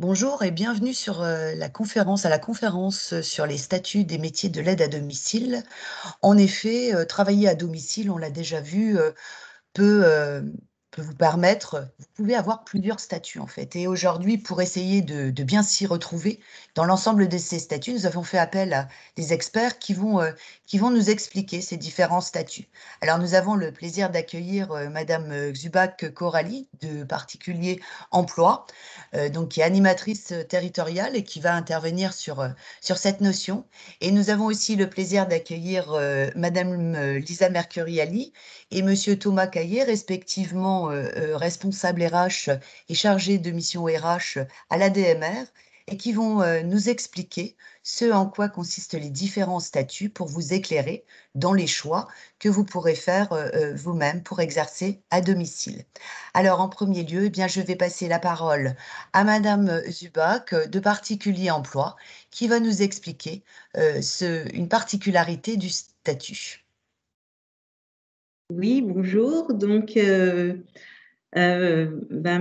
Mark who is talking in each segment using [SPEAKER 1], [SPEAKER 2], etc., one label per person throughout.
[SPEAKER 1] Bonjour et bienvenue sur à la conférence sur les statuts des métiers de l'aide à domicile. En effet, travailler à domicile, on l'a déjà vu, peut, peut vous permettre vous pouvez avoir plusieurs statuts, en fait, et aujourd'hui, pour essayer de bien s'y retrouver dans l'ensemble de ces statuts, nous avons fait appel à des experts qui vont nous expliquer ces différents statuts. Alors nous avons le plaisir d'accueillir, madame, Xubac Coralie de Particulier Emploi, donc qui est animatrice, territoriale et qui va intervenir sur cette notion, et nous avons aussi le plaisir d'accueillir, madame, Lisa Mercuriali et monsieur Thomas Caillé, respectivement, responsable RH et chargé de mission RH à l'ADMR, et qui vont, nous expliquer ce en quoi consistent les différents statuts pour vous éclairer dans les choix que vous pourrez faire, vous-même pour exercer à domicile. Alors en premier lieu, eh bien, je vais passer la parole à madame, Zubac, de Particulier Emploi, qui va nous expliquer, une particularité du statut.
[SPEAKER 2] Oui, bonjour. Donc,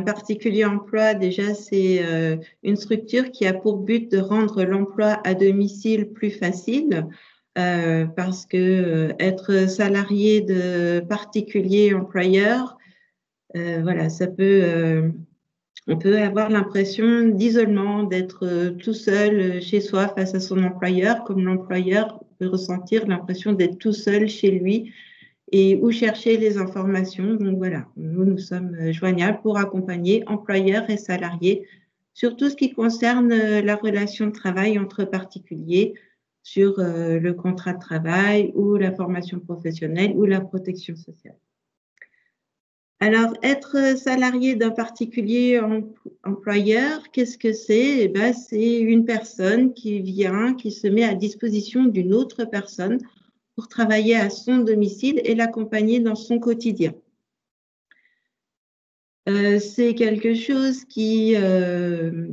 [SPEAKER 2] Particulier Emploi, déjà, c'est une structure qui a pour but de rendre l'emploi à domicile plus facile, parce que être salarié de particulier employeur, voilà, on peut avoir l'impression d'isolement, d'être tout seul chez soi face à son employeur, comme l'employeur peut ressentir l'impression d'être tout seul chez lui et où chercher les informations. Donc voilà, nous sommes joignables pour accompagner employeurs et salariés sur tout ce qui concerne la relation de travail entre particuliers, sur le contrat de travail ou la formation professionnelle ou la protection sociale. Alors, être salarié d'un particulier employeur, qu'est-ce que c'est? Eh ben, c'est une personne qui se met à disposition d'une autre personne pour travailler à son domicile et l'accompagner dans son quotidien. C'est quelque chose qui,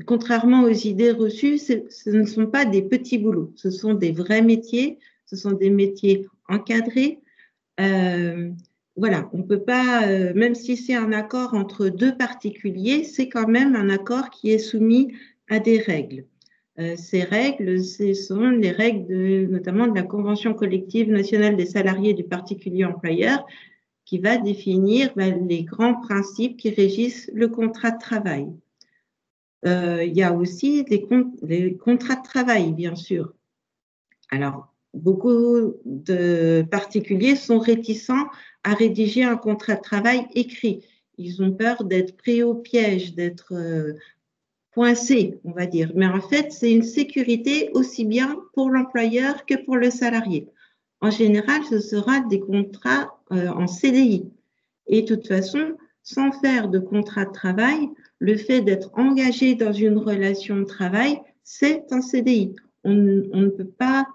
[SPEAKER 2] contrairement aux idées reçues, ce ne sont pas des petits boulots, ce sont des vrais métiers, ce sont des métiers encadrés. Voilà, on peut pas, même si c'est un accord entre deux particuliers, c'est quand même un accord qui est soumis à des règles. Ces règles, ce sont les règles notamment de la Convention collective nationale des salariés du particulier employeur, qui va définir les grands principes qui régissent le contrat de travail. Il y a aussi les contrats de travail, bien sûr. Alors, beaucoup de particuliers sont réticents à rédiger un contrat de travail écrit. Ils ont peur d'être pris au piège, d'être coincés, on va dire. Mais en fait, c'est une sécurité aussi bien pour l'employeur que pour le salarié. En général, ce sera des contrats en CDI. Et de toute façon, sans faire de contrat de travail, le fait d'être engagé dans une relation de travail, c'est un CDI. On ne peut pas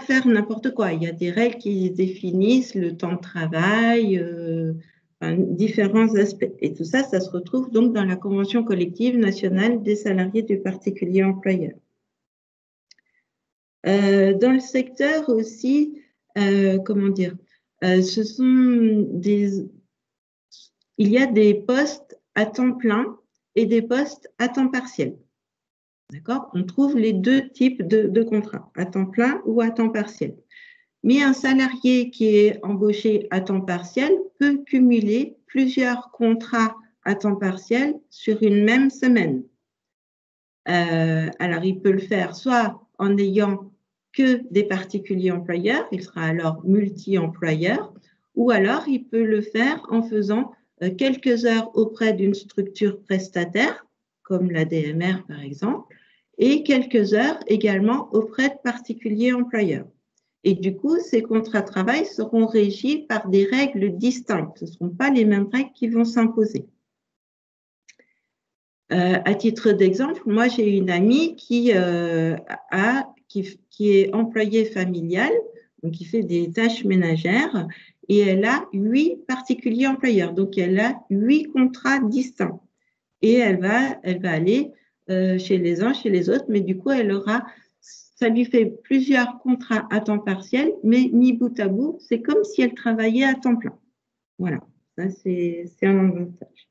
[SPEAKER 2] faire n'importe quoi. Il y a des règles qui définissent le temps de travail, différents aspects. Et tout ça, ça se retrouve donc dans la Convention collective nationale des salariés du particulier employeur. Dans le secteur aussi, comment dire, il y a des postes à temps plein et des postes à temps partiel. D'accord? On trouve les deux types de contrats, à temps plein ou à temps partiel. Mais un salarié qui est embauché à temps partiel peut cumuler plusieurs contrats à temps partiel sur une même semaine. Alors, il peut le faire soit en n'ayant que des particuliers employeurs, il sera alors multi-employeur, ou alors il peut le faire en faisant quelques heures auprès d'une structure prestataire, comme la DMR par exemple, et quelques heures également auprès de particuliers employeurs. Et du coup, ces contrats de travail seront régis par des règles distinctes. Ce ne seront pas les mêmes règles qui vont s'imposer. À titre d'exemple, moi, j'ai une amie qui est employée familiale, donc qui fait des tâches ménagères, et elle a 8 particuliers employeurs. Donc, elle a 8 contrats distincts. Et elle va aller chez les uns, chez les autres, mais du coup, ça lui fait plusieurs contrats à temps partiel, mais mis bout à bout, c'est comme si elle travaillait à temps plein. Voilà, ça c'est un avantage.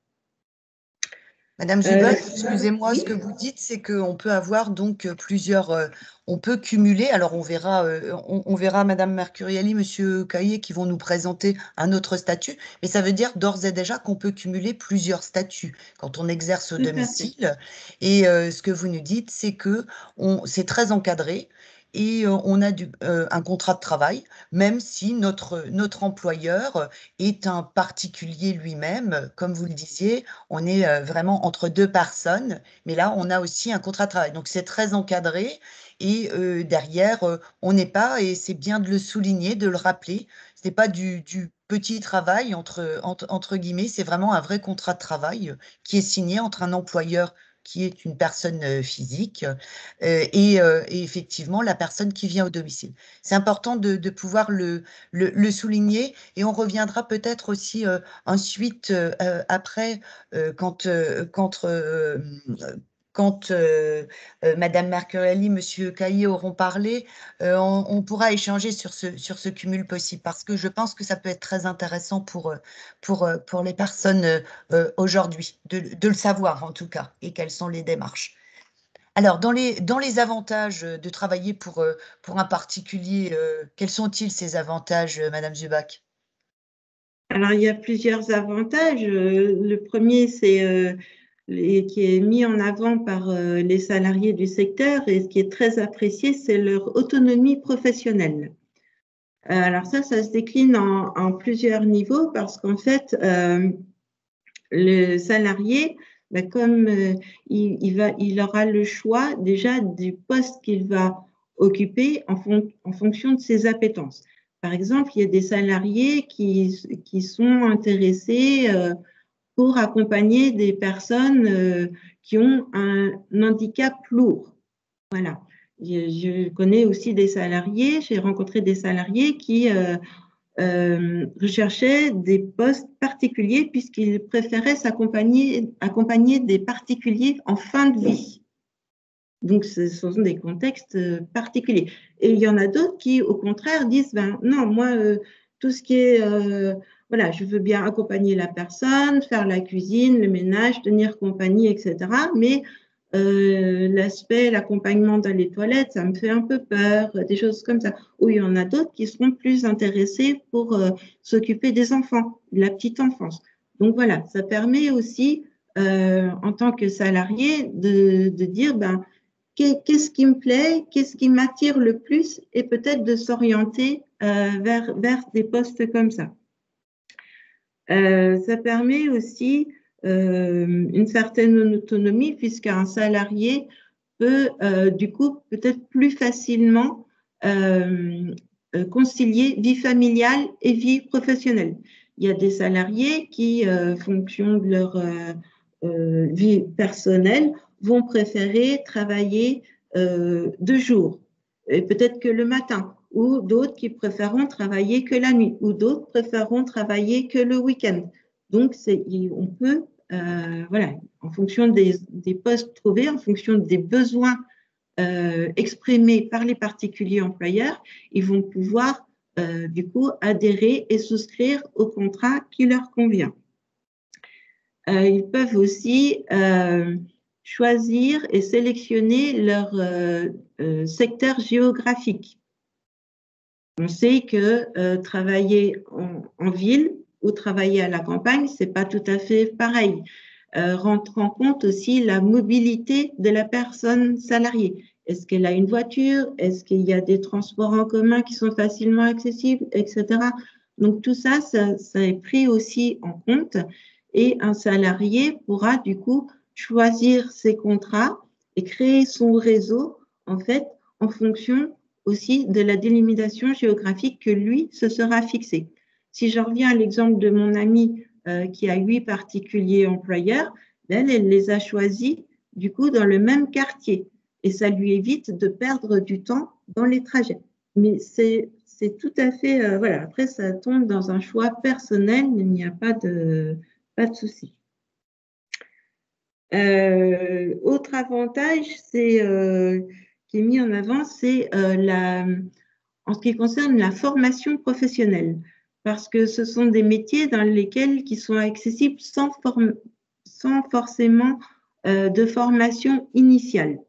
[SPEAKER 1] Madame
[SPEAKER 2] Euh,
[SPEAKER 1] Zuboff, excusez-moi, ce
[SPEAKER 2] oui,
[SPEAKER 1] que vous dites, c'est qu'on peut avoir donc plusieurs, on peut cumuler. Alors on verra Madame Mercuriali, Monsieur Caillé qui vont nous présenter un autre statut, mais ça veut dire d'ores et déjà qu'on peut cumuler plusieurs statuts quand on exerce au
[SPEAKER 2] tout à fait.
[SPEAKER 1] domicile. Et ce que vous nous dites, c'est que c'est très encadré et on a un contrat de travail, même si notre employeur est un particulier lui-même, comme vous le disiez. On est vraiment entre deux personnes, mais là, on a aussi un contrat de travail. Donc, c'est très encadré et derrière, on n'est pas, et c'est bien de le souligner, de le rappeler, ce n'est pas du petit travail entre guillemets, c'est vraiment un vrai contrat de travail qui est signé entre un employeur qui est une personne physique et effectivement la personne qui vient au domicile. C'est important de pouvoir le souligner et on reviendra peut-être aussi ensuite après quand Madame Mercurelli, Monsieur Caillé auront parlé, on pourra échanger sur ce cumul possible parce que je pense que ça peut être très intéressant pour les personnes aujourd'hui de le savoir en tout cas et quelles sont les démarches. Alors, dans les avantages de travailler pour un particulier, quels sont-ils ces avantages, Madame Zubach?
[SPEAKER 2] Alors, il y a plusieurs avantages. Le premier, c'est qui est mis en avant par les salariés du secteur et ce qui est très apprécié, c'est leur autonomie professionnelle. Alors ça se décline en plusieurs niveaux parce qu'en fait, le salarié, ben, comme il aura le choix déjà du poste qu'il va occuper en fonction de ses appétences. Par exemple, il y a des salariés qui sont intéressés pour accompagner des personnes qui ont un handicap lourd. Voilà. Je connais aussi des salariés, j'ai rencontré des salariés qui recherchaient des postes particuliers puisqu'ils préféraient accompagner des particuliers en fin de vie. Donc, ce sont des contextes particuliers. Et il y en a d'autres qui, au contraire, disent, ben, non, moi, tout ce qui est, voilà, je veux bien accompagner la personne, faire la cuisine, le ménage, tenir compagnie, etc. Mais l'aspect, l'accompagnement dans les toilettes, ça me fait un peu peur, des choses comme ça. Ou il y en a d'autres qui seront plus intéressés pour s'occuper des enfants, de la petite enfance. Donc voilà, ça permet aussi, en tant que salarié, de dire, ben, qu'est-ce qui me plaît, qu'est-ce qui m'attire le plus et peut-être de s'orienter vers des postes comme ça. Ça permet aussi une certaine autonomie puisqu'un salarié peut du coup peut-être plus facilement concilier vie familiale et vie professionnelle. Il y a des salariés qui, fonction de leur vie personnelle, vont préférer travailler 2 jours, et peut-être que le matin, ou d'autres qui préféreront travailler que la nuit, ou d'autres préféreront travailler que le week-end. Donc, on peut, voilà, en fonction des postes trouvés, en fonction des besoins exprimés par les particuliers employeurs, ils vont pouvoir du coup adhérer et souscrire au contrat qui leur convient. Ils peuvent aussi choisir et sélectionner leur secteur géographique. On sait que travailler en ville ou travailler à la campagne, c'est pas tout à fait pareil. Rentre en compte aussi la mobilité de la personne salariée. Est-ce qu'elle a une voiture? Est-ce qu'il y a des transports en commun qui sont facilement accessibles, etc. Donc tout ça, ça est pris aussi en compte et un salarié pourra du coup choisir ses contrats et créer son réseau en fait en fonction aussi de la délimitation géographique que lui se sera fixé. Si je reviens à l'exemple de mon amie qui a 8 particuliers employeurs, elle les a choisis du coup dans le même quartier et ça lui évite de perdre du temps dans les trajets. Mais c'est tout à fait, voilà, après ça tombe dans un choix personnel, il n'y a pas de souci. Autre avantage, qui est mis en avant, c'est en ce qui concerne la formation professionnelle, parce que ce sont des métiers dans lesquels qui sont accessibles sans forcément de formation initiale.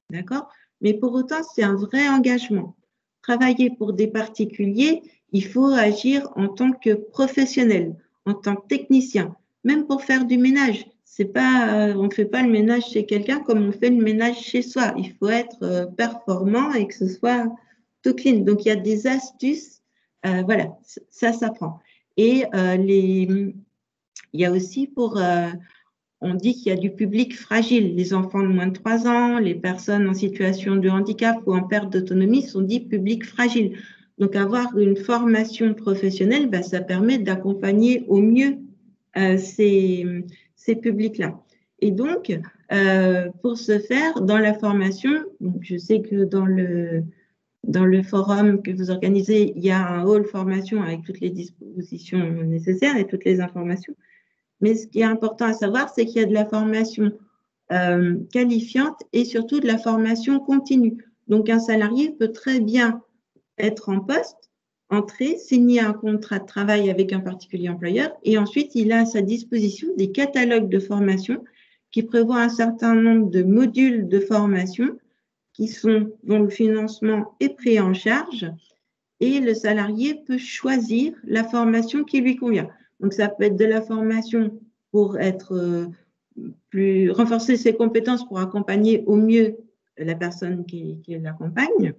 [SPEAKER 2] D'accord? Mais pour autant, c'est un vrai engagement. Travailler pour des particuliers, il faut agir en tant que professionnel, en tant que technicien, même pour faire du ménage. C'est pas, on ne fait pas le ménage chez quelqu'un comme on fait le ménage chez soi. Il faut être performant et que ce soit tout clean. Donc, il y a des astuces. Voilà, ça s'apprend. Et il y a aussi on dit qu'il y a du public fragile. Les enfants de moins de 3 ans, les personnes en situation de handicap ou en perte d'autonomie sont dits publics fragiles. Donc, avoir une formation professionnelle, ben, ça permet d'accompagner au mieux ces publics-là. Et donc, pour ce faire, dans la formation, je sais que dans le forum que vous organisez, il y a un hall formation avec toutes les dispositions nécessaires et toutes les informations. Mais ce qui est important à savoir, c'est qu'il y a de la formation qualifiante et surtout de la formation continue. Donc, un salarié peut très bien être en poste, entrer, signer un contrat de travail avec un particulier employeur et ensuite, il a à sa disposition des catalogues de formation qui prévoient un certain nombre de modules de formation dont le financement est pris en charge et le salarié peut choisir la formation qui lui convient. Donc, ça peut être de la formation pour renforcer ses compétences pour accompagner au mieux la personne qui l'accompagne.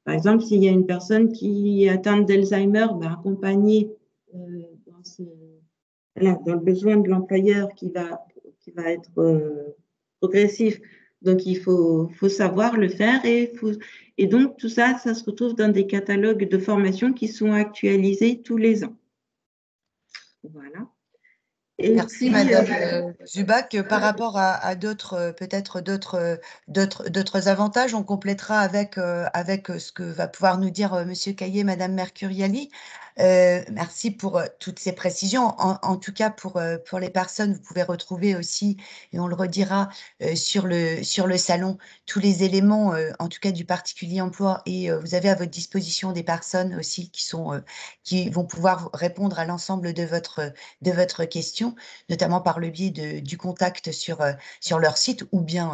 [SPEAKER 2] Par exemple, s'il y a une personne qui est atteinte d'Alzheimer, accompagner dans le besoin de l'employeur qui va être progressif. Donc, il faut savoir le faire et donc, tout ça, ça se retrouve dans des catalogues de formation qui sont actualisés tous les ans. Voilà.
[SPEAKER 1] Et merci, Madame Zubac. Par rapport à d'autres, peut-être d'autres avantages, on complétera avec ce que va pouvoir nous dire Monsieur Caillé, Madame Mercuriali. Merci pour toutes ces précisions. En tout cas, pour les personnes, vous pouvez retrouver aussi, et on le redira, sur le salon, tous les éléments, en tout cas du particulier emploi, et vous avez à votre disposition des personnes aussi qui vont pouvoir répondre à l'ensemble de votre question, notamment par le biais du contact sur leur site ou bien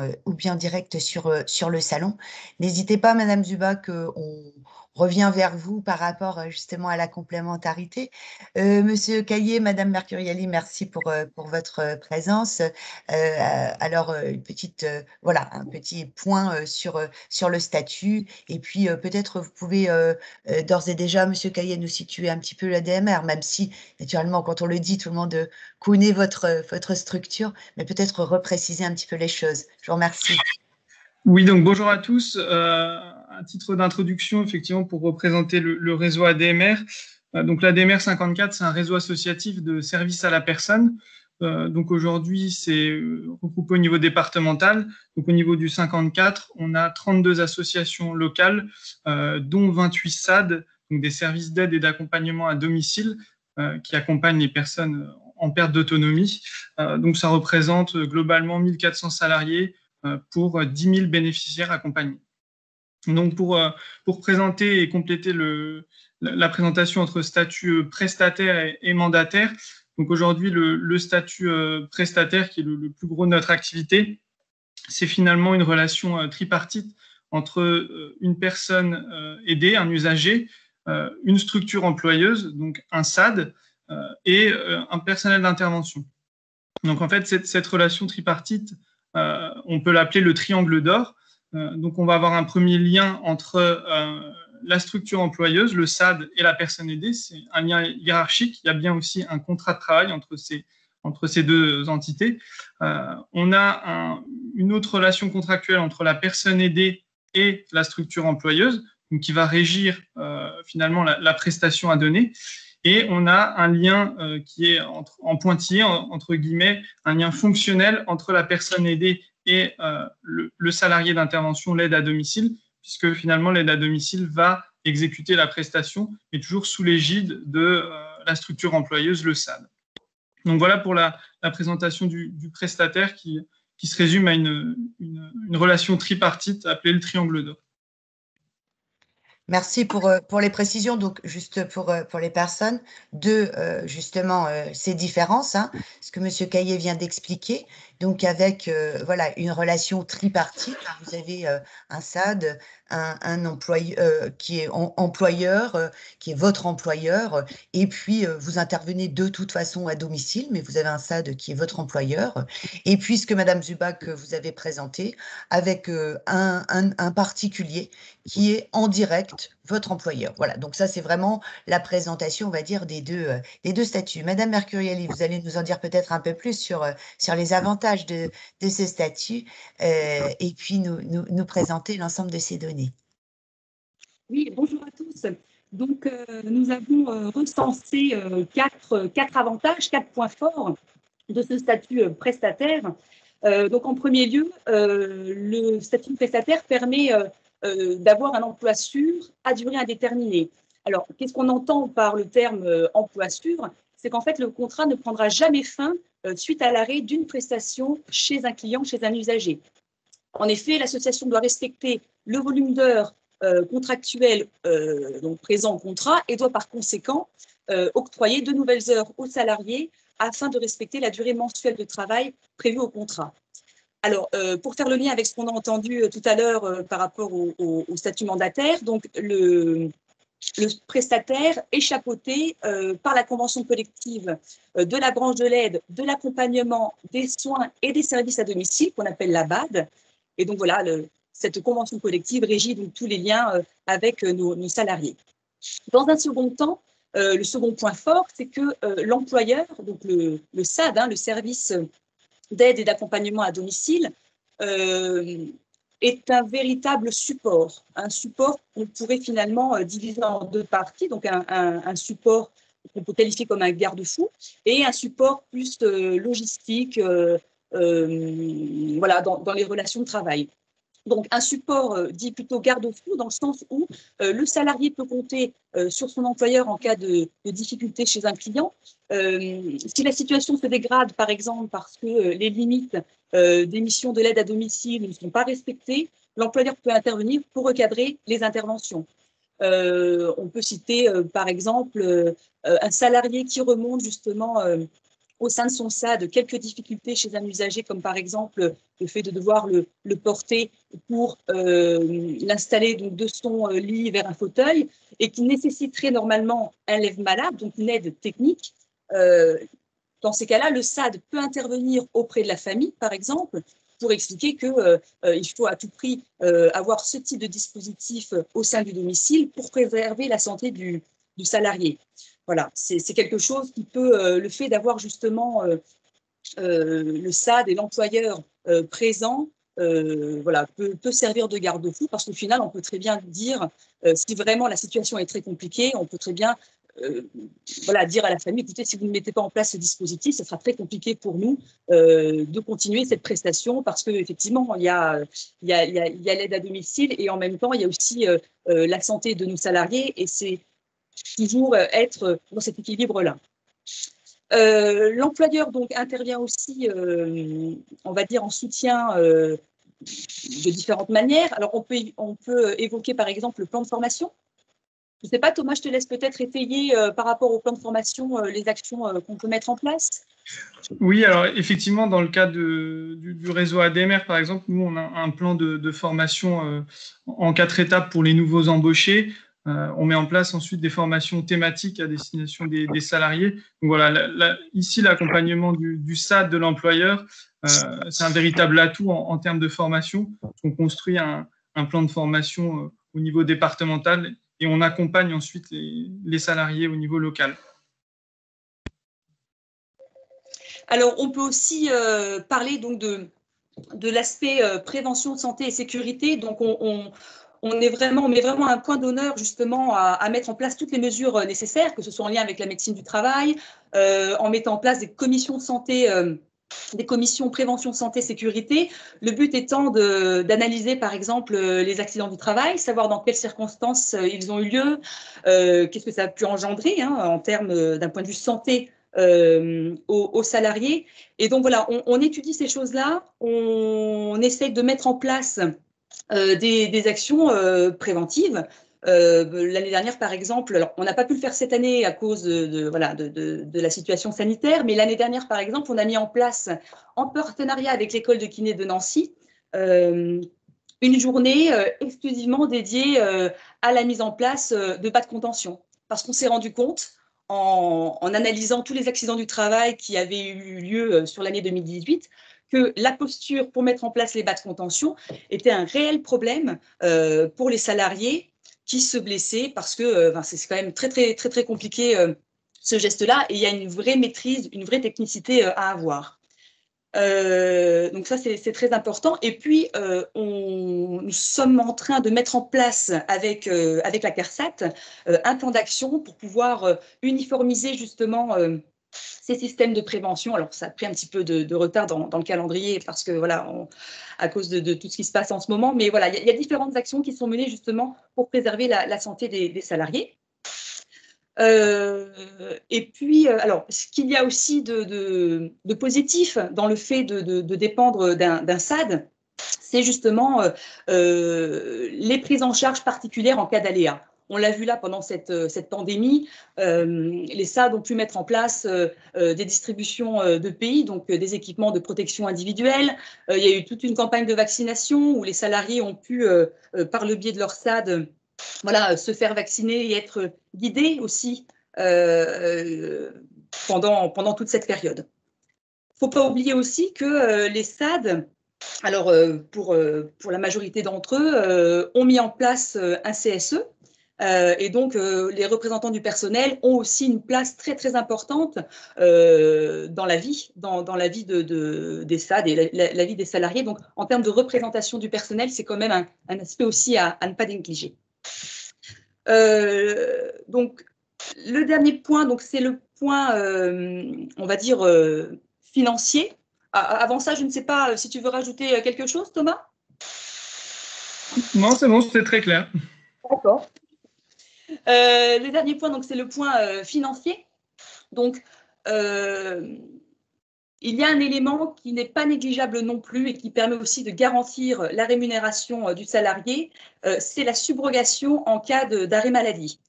[SPEAKER 1] direct sur le salon. N'hésitez pas, Madame Zubac, on revient vers vous par rapport justement à la complémentarité. Monsieur Caillé, Madame Mercuriali, merci pour votre présence. Alors, un petit point sur le statut. Et puis, peut-être vous pouvez d'ores et déjà, Monsieur Caillé, nous situer un petit peu la DMR, même si, naturellement, quand on le dit, tout le monde connaît votre structure, mais peut-être repréciser un petit peu les choses. Je vous remercie.
[SPEAKER 3] Oui, donc bonjour à tous. À titre d'introduction, effectivement, pour représenter le réseau ADMR. Donc l'ADMR 54, c'est un réseau associatif de services à la personne. Donc aujourd'hui, c'est regroupé au niveau départemental. Donc au niveau du 54, on a 32 associations locales, dont 28 SAD, donc des services d'aide et d'accompagnement à domicile, qui accompagnent les personnes en perte d'autonomie. Donc ça représente globalement 1400 salariés pour 10 000 bénéficiaires accompagnés. Donc pour présenter et compléter la présentation entre statut prestataire et mandataire, donc aujourd'hui le statut prestataire, qui est le plus gros de notre activité, c'est finalement une relation tripartite entre une personne aidée, un usager, une structure employeuse, donc un SAD, et un personnel d'intervention. Donc en fait, cette relation tripartite, on peut l'appeler le triangle d'or. Donc on va avoir un premier lien entre la structure employeuse, le SAD, et la personne aidée. C'est un lien hiérarchique. Il y a bien aussi un contrat de travail entre ces deux entités. On a une autre relation contractuelle entre la personne aidée et la structure employeuse, donc qui va régir finalement la prestation à donner. Et on a un lien qui est en pointillé, entre guillemets, un lien fonctionnel entre la personne aidée et le salarié d'intervention, l'aide à domicile, puisque finalement l'aide à domicile va exécuter la prestation, mais toujours sous l'égide de la structure employeuse, le SAD. Donc voilà pour la présentation du prestataire qui se résume à une relation tripartite appelée le triangle d'or.
[SPEAKER 1] Merci pour les précisions. Donc, juste pour les personnes, justement, ces différences, hein, ce que Monsieur Caillé vient d'expliquer. Donc, avec voilà, une relation tripartite, hein, vous avez un SAD, un employeur qui est employeur, qui est votre employeur, et puis vous intervenez de toute façon à domicile, mais vous avez un SAD qui est votre employeur. Et puis, ce que Madame Zubac vous avez présenté, avec un particulier qui est en direct votre employeur. Voilà, donc ça, c'est vraiment la présentation, on va dire, des deux statuts. Madame Mercuriali, vous allez nous en dire peut-être un peu plus sur les avantages de ce statut et puis nous présenter l'ensemble de ces données.
[SPEAKER 4] Oui, bonjour à tous. Donc, nous avons recensé quatre avantages, 4 points forts de ce statut prestataire. Donc, en premier lieu, le statut prestataire permet d'avoir un emploi sûr à durée indéterminée. Alors, qu'est-ce qu'on entend par le terme emploi sûr? C'est qu'en fait, le contrat ne prendra jamais fin suite à l'arrêt d'une prestation chez un client, chez un usager. En effet, l'association doit respecter le volume d'heures contractuelles donc présent au contrat et doit par conséquent octroyer de nouvelles heures aux salariés afin de respecter la durée mensuelle de travail prévue au contrat. Alors, pour faire le lien avec ce qu'on a entendu tout à l'heure par rapport au statut mandataire, donc le prestataire est chapeauté par la convention collective de la branche de l'aide, de l'accompagnement, des soins et des services à domicile, qu'on appelle la BAD. Et donc voilà, cette convention collective régit donc tous les liens avec nos salariés. Dans un second temps, le second point fort, c'est que l'employeur, donc le SAD, hein, le service d'aide et d'accompagnement à domicile, est un véritable support. Un support qu'on pourrait finalement diviser en deux parties, donc un support qu'on peut qualifier comme un garde-fou et un support plus logistique voilà, dans les relations de travail. Donc, un support dit plutôt garde-fou dans le sens où le salarié peut compter sur son employeur en cas de difficulté chez un client. Si la situation se dégrade, par exemple, parce que les limites des missions de l'aide à domicile ne sont pas respectées, l'employeur peut intervenir pour recadrer les interventions. On peut citer, par exemple, un salarié qui remonte justement au sein de son SAD quelques difficultés chez un usager, comme par exemple le fait de devoir le porter pour l'installer de son lit vers un fauteuil et qui nécessiterait normalement un lève-malade, donc une aide technique. Dans ces cas-là, le SAD peut intervenir auprès de la famille, par exemple, pour expliquer qu'il faut à tout prix avoir ce type de dispositif au sein du domicile pour préserver la santé du salarié. Voilà, c'est quelque chose qui peut, le fait d'avoir justement le SAD et l'employeur présent, voilà, peut servir de garde-fou parce qu'au final, on peut très bien dire, si vraiment la situation est très compliquée, on peut très bien voilà, dire à la famille, écoutez, si vous ne mettez pas en place ce dispositif, ce sera très compliqué pour nous de continuer cette prestation parce qu'effectivement, il y a l'aide à domicile et en même temps, il y a aussi la santé de nos salariés et c'est toujours être dans cet équilibre-là. L'employeur donc intervient aussi, on va dire, en soutien de différentes manières. Alors, on peut évoquer par exemple le plan de formation. Je ne sais pas, Thomas, je te laisse peut-être étayer par rapport au plan de formation les actions qu'on peut mettre en place.
[SPEAKER 3] Oui, alors effectivement, dans le cas du réseau ADMR, par exemple, nous, on a un plan de formation en 4 étapes pour les nouveaux embauchés. On met en place ensuite des formations thématiques à destination des salariés. Donc voilà, ici, l'accompagnement du SAD de l'employeur, c'est un véritable atout en termes de formation. On construit un plan de formation au niveau départemental et on accompagne ensuite les salariés au niveau local.
[SPEAKER 4] Alors, on peut aussi parler donc de l'aspect prévention, santé et sécurité. Donc, on met vraiment un point d'honneur justement à mettre en place toutes les mesures nécessaires, que ce soit en lien avec la médecine du travail, en mettant en place des commissions de santé, des commissions prévention, santé, sécurité. Le but étant d'analyser par exemple les accidents du travail, savoir dans quelles circonstances ils ont eu lieu, qu'est-ce que ça a pu engendrer hein, en termes d'un point de vue santé aux salariés. Et donc voilà, on étudie ces choses-là, on essaye de mettre en place des actions préventives L'année dernière, par exemple, alors on n'a pas pu le faire cette année à cause de la situation sanitaire, mais l'année dernière, par exemple, on a mis en place, en partenariat avec l'école de kiné de Nancy, une journée exclusivement dédiée à la mise en place de bas de contention. Parce qu'on s'est rendu compte, en analysant tous les accidents du travail qui avaient eu lieu sur l'année 2018, que la posture pour mettre en place les bas de contention était un réel problème pour les salariés qui se blessaient parce que c'est quand même très compliqué ce geste-là, et il y a une vraie maîtrise, une vraie technicité à avoir. Donc ça, c'est très important. Et puis, nous sommes en train de mettre en place avec la CARSAT un plan d'action pour pouvoir uniformiser justement ces systèmes de prévention. Alors, ça a pris un petit peu de retard dans le calendrier parce que, voilà, à cause de tout ce qui se passe en ce moment. Mais voilà, il y a différentes actions qui sont menées justement pour préserver la santé des salariés. Et puis, alors, ce qu'il y a aussi de positif dans le fait de dépendre d'un SAD, c'est justement les prises en charge particulières en cas d'aléa. On l'a vu là pendant cette pandémie, les SAD ont pu mettre en place des distributions de pays, donc des équipements de protection individuelle. Il y a eu toute une campagne de vaccination où les salariés ont pu, par le biais de leur SAD, voilà, se faire vacciner et être guidés aussi pendant toute cette période. Il ne faut pas oublier aussi que les SAD, alors pour la majorité d'entre eux, ont mis en place un CSE. Et donc, les représentants du personnel ont aussi une place très importante dans la vie, dans la vie des SAD et la vie des salariés. Donc, en termes de représentation du personnel, c'est quand même un aspect aussi à ne pas négliger. Donc, le dernier point, c'est le point, on va dire, financier. Avant ça, je ne sais pas si tu veux rajouter quelque chose, Thomas?
[SPEAKER 3] Non, c'est bon, c'est très clair.
[SPEAKER 4] D'accord. Le dernier point, c'est le point financier. Donc, il y a un élément qui n'est pas négligeable non plus et qui permet aussi de garantir la rémunération du salarié, c'est la subrogation en cas d'arrêt maladie.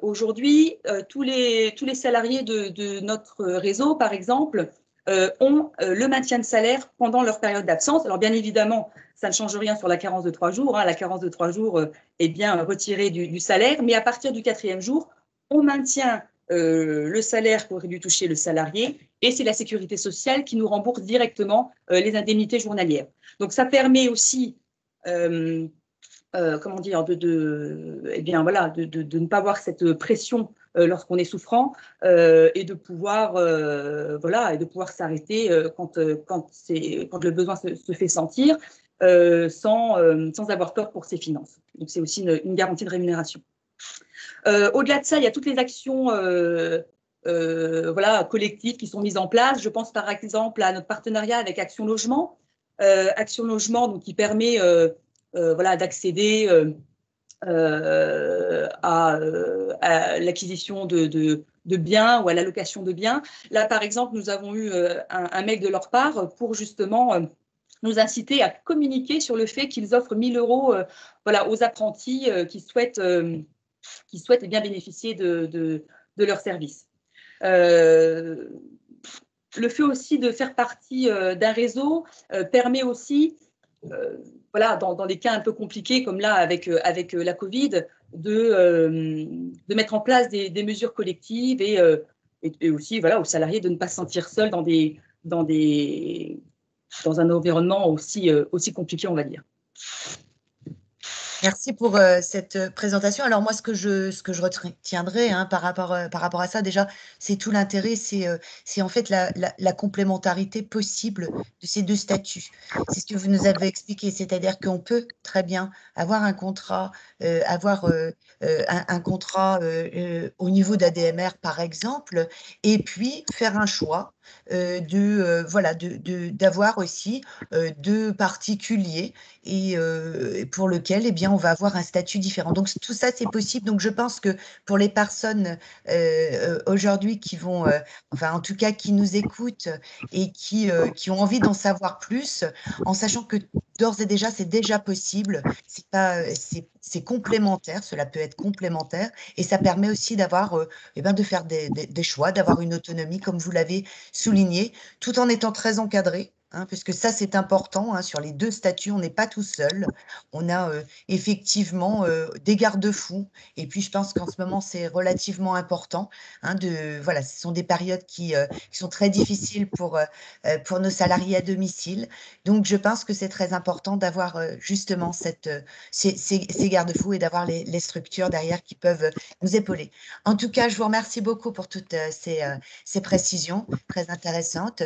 [SPEAKER 4] Aujourd'hui, tous les salariés de notre réseau, par exemple, ont le maintien de salaire pendant leur période d'absence. Alors, bien évidemment, ça ne change rien sur la carence de 3 jours. Hein. La carence de 3 jours est bien retirée du salaire, mais à partir du 4e jour, on maintient le salaire qu'aurait dû toucher le salarié, et c'est la sécurité sociale qui nous rembourse directement les indemnités journalières. Donc, ça permet aussi comment dire, eh bien, voilà, de ne pas avoir cette pression lorsqu'on est souffrant et de pouvoir, voilà, et de pouvoir s'arrêter quand le besoin se fait sentir sans avoir peur pour ses finances. Donc, c'est aussi une garantie de rémunération. Au-delà de ça, il y a toutes les actions voilà, collectives qui sont mises en place. Je pense par exemple à notre partenariat avec Action Logement. Action Logement, donc, qui permet voilà, d'accéder à l'acquisition de biens ou à la location de biens. Là, par exemple, nous avons eu un mail de leur part pour justement nous inciter à communiquer sur le fait qu'ils offrent 1 000 € voilà, aux apprentis qui souhaitent eh bien bénéficier de leurs services. Le fait aussi de faire partie d'un réseau permet aussi, voilà, dans des cas un peu compliqués comme là avec la Covid, de mettre en place des mesures collectives et aussi, voilà, aux salariés de ne pas se sentir seuls dans un environnement aussi compliqué, on va dire.
[SPEAKER 1] Merci pour cette présentation. Alors moi, ce que je retiendrai par rapport à ça, déjà, c'est tout l'intérêt, c'est en fait la complémentarité possible de ces deux statuts. C'est ce que vous nous avez expliqué, c'est-à-dire qu'on peut très bien avoir un contrat, un contrat au niveau d'ADMR, par exemple, et puis faire un choix voilà, d'avoir aussi deux particuliers et pour lequel, eh bien, on va avoir un statut différent. Donc, tout ça, c'est possible. Donc, je pense que pour les personnes aujourd'hui qui vont, enfin, en tout cas, qui nous écoutent et qui ont envie d'en savoir plus, en sachant que d'ores et déjà, c'est déjà possible. C'est complémentaire, cela peut être complémentaire et ça permet aussi d'avoir, de faire des choix, d'avoir une autonomie, comme vous l'avez souligné, tout en étant très encadré. Puisque ça, c'est important. Sur les 2 statuts, on n'est pas tout seul. On a effectivement des garde-fous. Et puis, je pense qu'en ce moment, c'est relativement important. Voilà, ce sont des périodes qui sont très difficiles pour nos salariés à domicile. Donc, je pense que c'est très important d'avoir justement ces garde-fous et d'avoir les structures derrière qui peuvent nous épauler. En tout cas, je vous remercie beaucoup pour toutes ces précisions très intéressantes.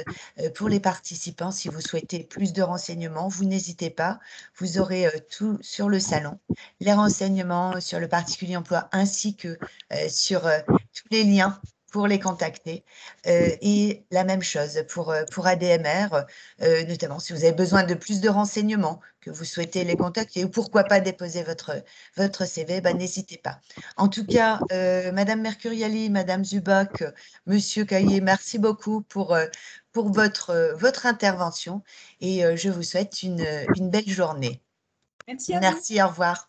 [SPEAKER 1] Pour les participants, si vous souhaitez plus de renseignements, vous n'hésitez pas. Vous aurez tout sur le salon, les renseignements sur le particulier emploi ainsi que sur tous les liens pour les contacter. Et la même chose pour ADMR, notamment si vous avez besoin de plus de renseignements, que vous souhaitez les contacter ou pourquoi pas déposer votre CV, n'hésitez pas. En tout cas, Madame Mercuriali, Madame Zubak, Monsieur Caillé, merci beaucoup pour votre intervention et je vous souhaite une belle journée.
[SPEAKER 4] Merci à vous.
[SPEAKER 1] Merci, au revoir.